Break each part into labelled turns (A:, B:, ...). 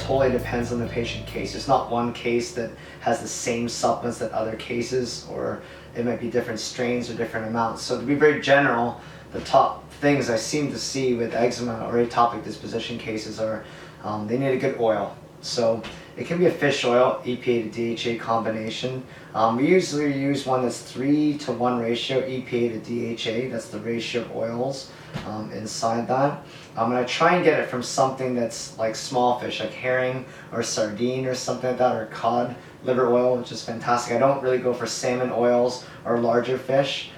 A: totally depends on the patient case. There's not one case that has the same supplements that other cases, or it might be different strains or different amounts. So to be very general, the top things I seem to see with eczema or atopic disposition cases are they need a good oil. So it can be a fish oil, EPA to DHA combination. We usually use one that's 3-to-1 ratio, EPA to DHA. That's the ratio of oils inside that. And I try and get it from something that's like small fish, like herring or sardine or something like that, or cod liver oil, which is fantastic. I don't really go for salmon oils or larger fish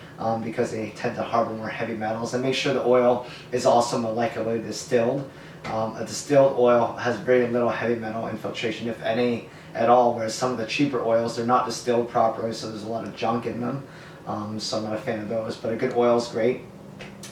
A: because they tend to harbor more heavy metals. And make sure the oil is also molecularly distilled. A distilled oil has very little heavy metal infiltration, if any at all, whereas some of the cheaper oils, they're not distilled properly, so there's a lot of junk in them. So I'm not a fan of those, but a good oil is great.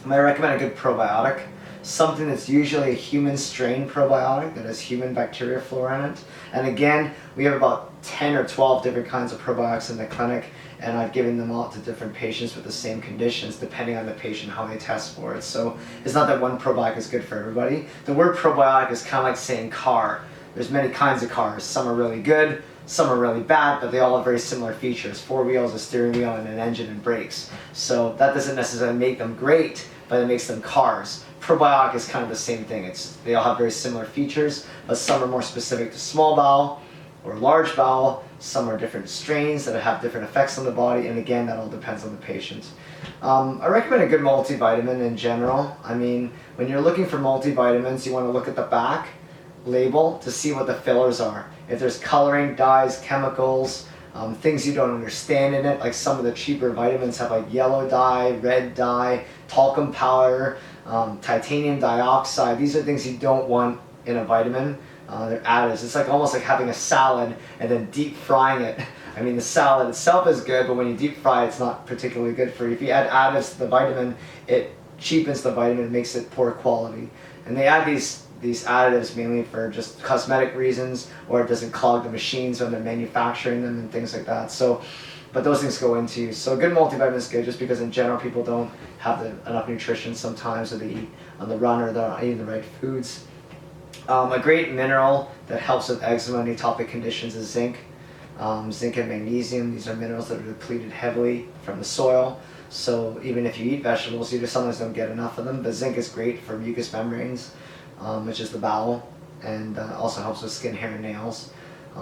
A: I recommend a good probiotic, something that's usually a human strain probiotic that has human bacteria flora in it. And again, we have about 10 or 12 different kinds of probiotics in the clinic, and I've given them out to different patients with the same conditions depending on the patient, how they test for it. So it's not that one probiotic is good for everybody. The word probiotic is kind of like saying car. There's many kinds of cars. Some are really good, some are really bad, but they all have very similar features. 4 wheels, a steering wheel, and an engine and brakes. So that doesn't necessarily make them great, but it makes them cars. Probiotic is kind of the same thing. They all have very similar features, but some are more specific to small bowel or large bowel. Some are different strains that have different effects on the body, and again, that all depends on the patient. I recommend a good multivitamin in general. I mean, when you're looking for multivitamins, you want to look at the back label to see what the fillers are. If there's coloring, dyes, chemicals, things you don't understand in it, like some of the cheaper vitamins have like yellow dye, red dye, talcum powder, titanium dioxide. These are things you don't want in a vitamin. They're additives. It's like almost like having a salad and then deep frying it. I mean, the salad itself is good, but when you deep fry it, it's not particularly good for you. If you add additives to the vitamin, it cheapens the vitamin, makes it poor quality. And they add these additives mainly for just cosmetic reasons, or it doesn't clog the machines when they're manufacturing them and things like that. So, but those things go into you. So a good multivitamin is good, just because in general people don't have enough nutrition sometimes, or they eat on the run, or they're not eating the right foods. A great mineral that helps with eczema and atopic conditions is zinc. Zinc and magnesium, these are minerals that are depleted heavily from the soil. So even if you eat vegetables, you just sometimes don't get enough of them. But zinc is great for mucous membranes, which is the bowel, and also helps with skin, hair, and nails.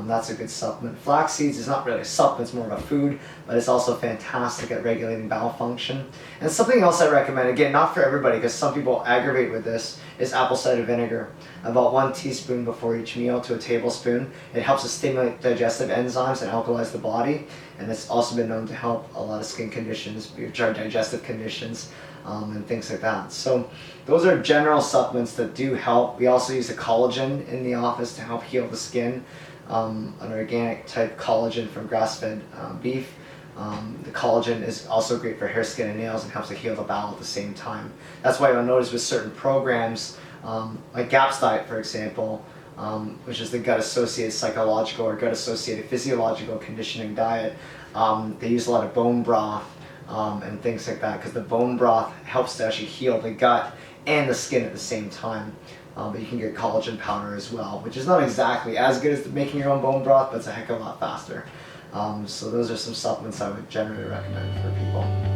A: That's a good supplement. Flax seeds is not really a supplement, it's more of a food, but it's also fantastic at regulating bowel function. And something else I recommend, again, not for everybody, because some people aggravate with this, is apple cider vinegar. About 1 teaspoon before each meal to a tablespoon. It helps to stimulate digestive enzymes and alkalize the body, and it's also been known to help a lot of skin conditions, which are digestive conditions, and things like that. So those are general supplements that do help. We also use the collagen in the office to help heal the skin. An organic type collagen from grass-fed beef. The collagen is also great for hair, skin, and nails, and helps to heal the bowel at the same time. That's why you'll notice with certain programs, like GAPS diet, for example, which is the gut-associated psychological or gut-associated physiological conditioning diet, they use a lot of bone broth and things like that, because the bone broth helps to actually heal the gut and the skin at the same time. But you can get collagen powder as well, which is not exactly as good as making your own bone broth, but it's a heck of a lot faster. So those are some supplements I would generally recommend for people.